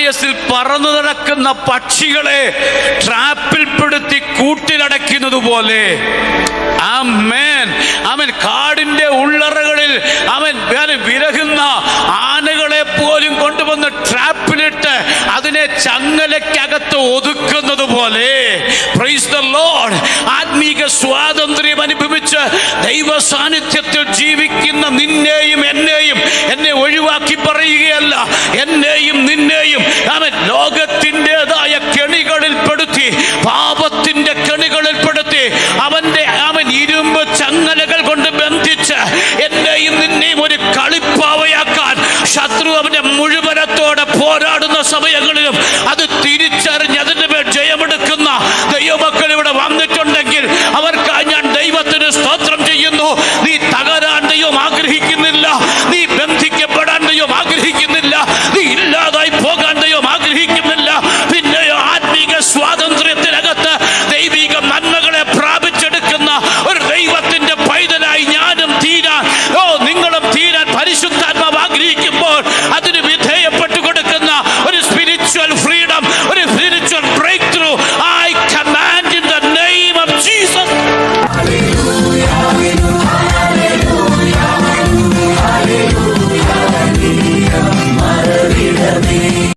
ആകാശത്തിൽ പറന്നു നടക്കുന്ന പക്ഷികളെ ട്രാപ്പിൽപ്പെടുത്തി കൂട്ടിലടയ്ക്കുന്നത് പോലെ ആമേൻ, അവൻ കാടിന്റെ ഉള്ളറകളിൽ അവൻ വിരകുന്ന ആനകളെ പോലും കൊണ്ടുവന്ന് ട്രാപ്പിലിട്ട് അതിനെ ചങ്ങലക്കകത്ത് ഒതുക്കുന്നത് പോലെ, പ്രൈസ് ദി ലോർഡ്, ആത്മീക സ്വാതന്ത്ര്യം അനുഭവിച്ച് ദൈവ സാന്നിധ്യത്തിൽ ജീവിക്കുന്ന നിന്നെയും എന്നെയും, എന്നെ ഒഴിവാക്കി പറയുകയല്ല, എന്നെയും നിന്നെയും അവൻ ലോകത്തിൻ്റെതായ കെണികളിൽപ്പെടുത്തി, പാപത്തിന്റെ കെണികളിൽപ്പെടുത്തി, അവൻ ഇരുമ്പ് ചങ്ങലകൾ കൊണ്ട് ബന്ധിച്ച് എന്നെയും നിന്നെയും ഒരു കളിപ്പാവയാക്കാൻ ശത്രു അവന്റെ മുഴുവനത്തോടെ പോരാടുന്ന സമയങ്ങളിലും